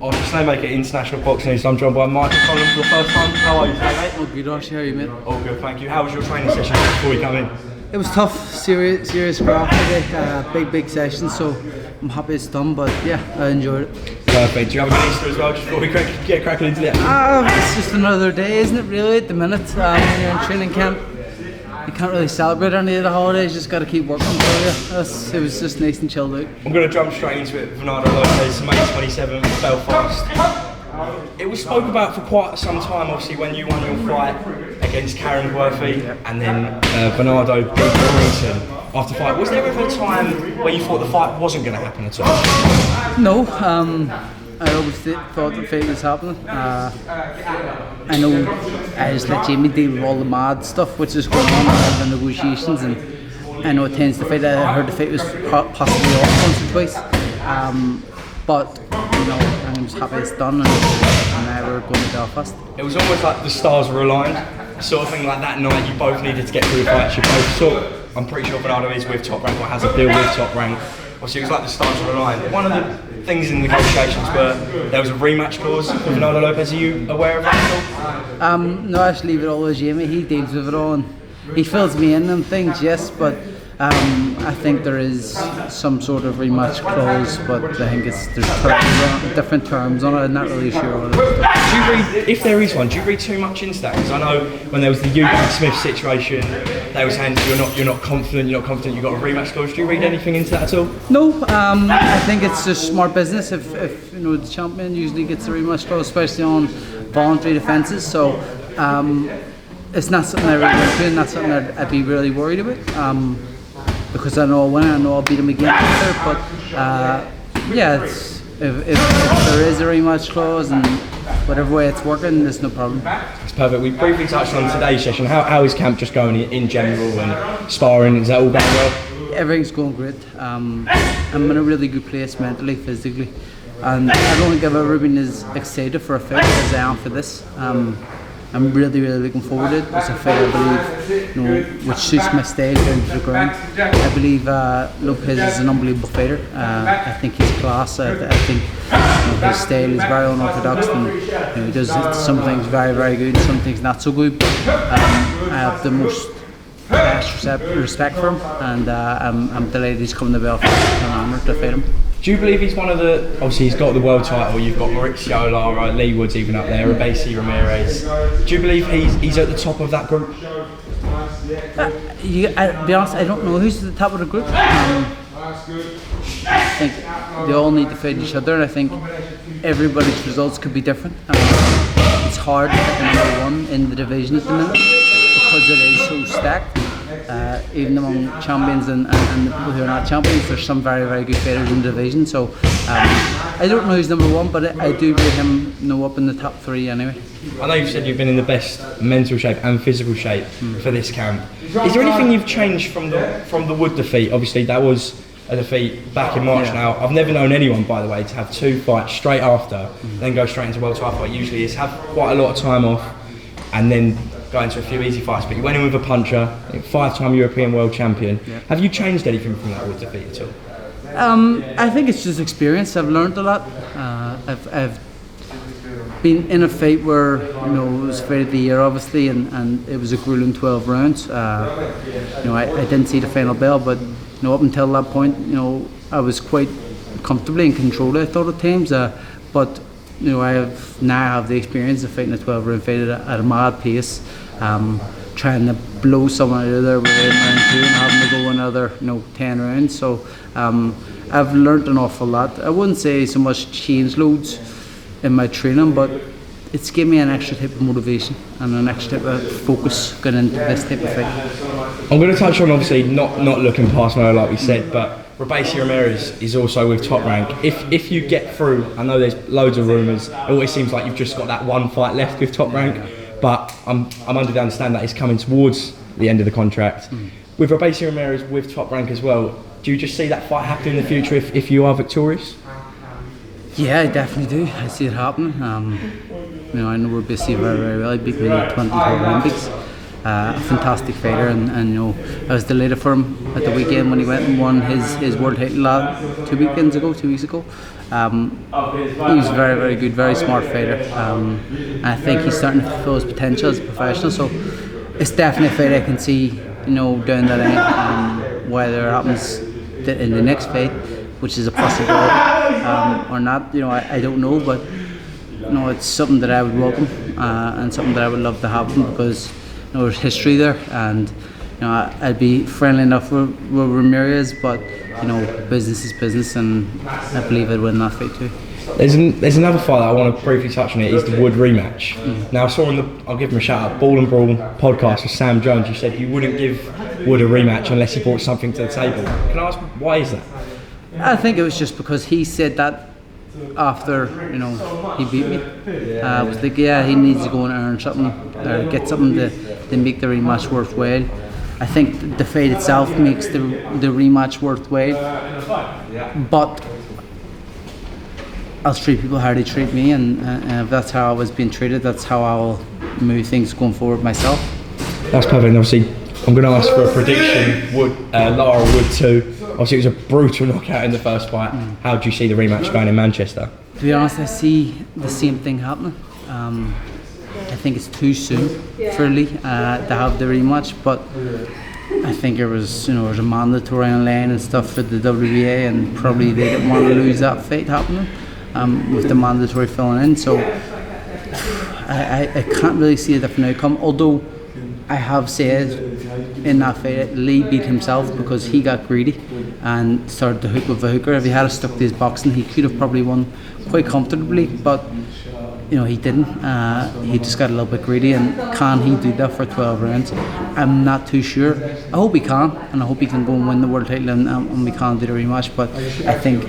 I was just saying, make it international boxing. So I'm joined by Michael Conlan for the first time. How are you today, mate? Oh, good, Rosh. How are you, mate? All good, thank you. How was your training session before you come in? It was tough, serious graft today. Big session, so I'm happy it's done. But yeah, I enjoyed it. Perfect. Do you have a good Easter as well, just before we get cracking into it? It's just another day, isn't it? Really, at the minute, when you're in training camp, you can't really celebrate any of the holidays. You just got to keep working for you. It was just nice and chilled out. I'm going to jump straight into it. Bernardo Lopez, May 27th, Belfast. It was spoke about for quite some time, obviously, when you won your fight against Karen Worthy, and then Bernardo beat Mauricio after fight. Was there ever a time where you thought the fight wasn't going to happen at all? No, I always thought the fight was happening. I know I just let Jamie deal with all the mad stuff which is going on in the negotiations, and I know it tends to fight. I heard the fight was possibly off once or twice, but you know, I'm just happy it's done, and now we're going to Belfast. It was almost like the stars were aligned, sort of thing. Like that night, you both needed to get through the fight. You both saw. I'm pretty sure Bernardo is with Top Rank or has a deal with Top Rank. Obviously, it was like the stars were aligned. One of the things in the negotiations were there was a rematch clause with Bernardo Lopez. Are you aware of that at all? No, I just leave it all to Jamie. He deals with it all, and he fills me in on things, yes, but I think there is some sort of rematch clause, but I think there's different terms on it. I'm not really sure what it is. Do you read, if there is one, do you read too much into that? Because I know when there was the Euclid Smith situation, they were saying you're not confident, you've got a rematch clause. Do you read anything into that at all? No, I think it's just smart business. If you know, the champion usually gets a rematch clause, especially on voluntary defences. So it's not something I really want to do, not something I'd be really worried about. Because I know I'll win, I know I'll beat him again later, but yeah, if there is a rematch clause and whatever way it's working, there's no problem. It's perfect. We briefly touched on today's session. How is camp just going in general and sparring? Is that all going well? Everything's going great. I'm in a really good place mentally, physically, and I don't think I've ever been as excited for a fight as I am for this. I'm really looking forward to it. It's a fight, I believe, you know, which suits my style down to the ground. I believe Lopez is an unbelievable fighter. I think he's class. I think his style is very unorthodox, and he does some things very good, some things not so good. I have the most respect for him, and I'm delighted he's coming to Belfast. I'm honoured to fight him. Do you believe he's one of the, obviously he's got the world title, you've got Mauricio, Lara, Leigh Wood's even up there, Robeisy Ramirez. Do you believe he's at the top of that group? To be honest, I don't know who's at the top of the group. I think they all need to fight each other, and I think everybody's results could be different. It's hard to pick a number one in the division at the minute because it is so stacked. Even among champions and the people who are not champions, there's some very good fighters in the division. So I don't know who's number one, but I do rate him up in the top three anyway. I know you've said you've been in the best mental shape and physical shape for this camp. Is there anything you've changed from the Wood defeat? Obviously that was a defeat back in March. Now I've never known anyone, by the way, to have two fights straight after, then go straight into world title fight. Usually it's have quite a lot of time off and then go into a few easy fights, but you went in with a puncher, 5-time European world champion. Yeah. Have you changed anything from that Wood defeat at all? I think it's just experience. I've learned a lot. I've been in a fight where, you know, it was fight of the year obviously, and it was a grueling 12 rounds. You know, I didn't see the final bell, but you know, up until that point, you know, I was quite comfortably in control, I thought, at times. But you know, I now have the experience of fighting a 12-round fight at a mad pace, trying to blow someone out of there within round 2 and having to go another, you know, 10 rounds. So I've learnt an awful lot. I wouldn't say so much change loads in my training, but it's given me an extra type of motivation and an extra type of focus going into this type of fight. I'm going to touch on, obviously, not looking past Lara like we said, but Robeisy Ramirez is also with Top Rank. If you get through, I know there's loads of rumours, it always seems like you've just got that one fight left with Top Rank, but I'm under the understanding that it's coming towards the end of the contract. With Robeisy Ramirez with Top Rank as well, do you just see that fight happening in the future if you are victorious? Yeah, I definitely do. I see it happening. You know, I know Robeisy very well. He beat me in the 2012 Olympics. a fantastic fighter, and you know, I was delighted for him at the weekend when he went and won his world title 2 weeks ago. He was very, very good, very smart fighter. I think he's starting to fulfill his potential as a professional. So it's definitely a fight I can see, you know, down the line. Whether it happens in the next fight, which is a possibility, or not, you know, I don't know. But you know, it's something that I would welcome, and something that I would love to happen, because you know, there's history there, and you know, I'd be friendly enough with Ramirez, but you know, business is business, and I believe I'd win that fight too. There's another fight that I want to briefly touch on. It is the Wood rematch. Now I saw I'll give him a shout out, Ball and Brawl podcast with Sam Jones. You said you wouldn't give Wood a rematch unless he brought something to the table. Can I ask why is that? I think it was just because he said that after, you know, he beat me. I was like, yeah, he needs to go and earn something, or get something to make the rematch worthwhile. I think the fight itself makes the rematch worthwhile, but I'll treat people how they treat me, and if that's how I was being treated, that's how I'll move things going forward myself. That's perfect. And obviously, I'm going to ask for a prediction. Lara Wood 2. Obviously, it was a brutal knockout in the first fight. How do you see the rematch going in Manchester? To be honest, I see the same thing happening. I think it's too soon for Leigh to have the rematch, but I think there was, you know, there's a mandatory online and stuff for the WBA, and probably they didn't want to lose that fight happening with the mandatory filling in. So I can't really see a different outcome. Although I have said in that fight, Leigh beat himself because he got greedy and started to hook with a hooker. If he had stuck to his boxing, he could have probably won quite comfortably, but you know, he didn't. He just got a little bit greedy, and can he do that for 12 rounds? I'm not too sure. I hope he can, and I hope he can go and win the world title, and we can do the rematch. But I think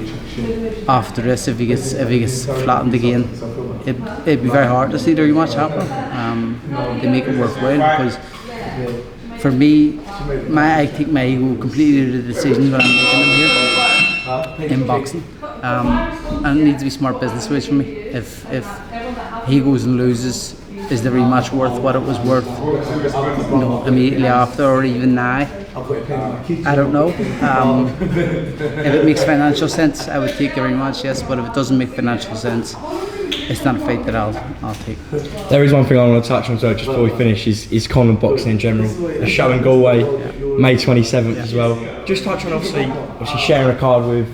after this, if he gets flattened again, it'd be very hard to see the rematch happen. They make it worthwhile, because for me, I take my ego completely to the decisions when I'm making them here in boxing. And it needs to be smart business ways for me. If he goes and loses, is the rematch worth what it was worth, you know, immediately after, or even now? I don't know. If it makes financial sense, I would take the rematch, yes. But if it doesn't make financial sense, it's not a fight that I'll take. There is one thing I want to touch on, so just before we finish, is Conlan Boxing in general. A show in Galway, May 27th as well. Just touch on obviously sharing a card with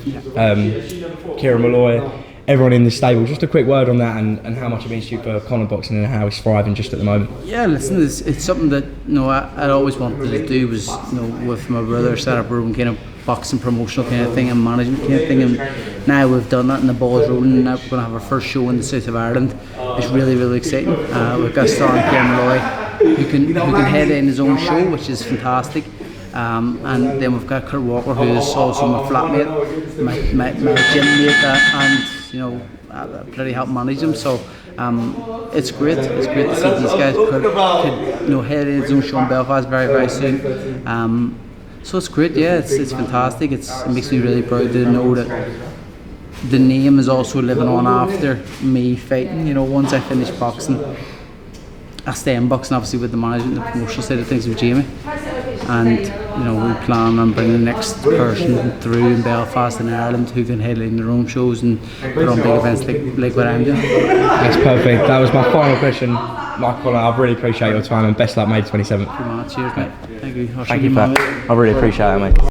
Kieran Malloy, everyone in the stable. Just a quick word on that, and how much it means to you for Conlan Boxing and how it's thriving just at the moment. Yeah, listen, it's something that, you know, I'd always wanted to do, was, you know, with my brother, set up our own kind of boxing promotional kind of thing and management kind of thing, and now we've done that and the ball is rolling, and now we're going to have our first show in the south of Ireland. It's really, really exciting. We've got a star in Kieran Malloy who can head in his own show, which is fantastic. And then we've got Kurt Walker, who is also my flatmate, my gym mate, and you know, bloody help manage them. So it's great. It's great to see these guys could you know, head in his own show in Belfast very, very soon. So it's great. Yeah, it's fantastic. It makes me really proud to know that the name is also living on after me fighting. You know, once I finish boxing, I stay in boxing, obviously, with the management and the promotional side of things with Jamie. And you know, we plan on bringing the next person through in Belfast and Ireland who can headline their own shows and put on big events like what I'm doing. That's perfect. That was my final question, Michael. I really appreciate your time, and best luck May 27th. Cheers, mate. Thank you. Thank you for that. I really appreciate it, mate.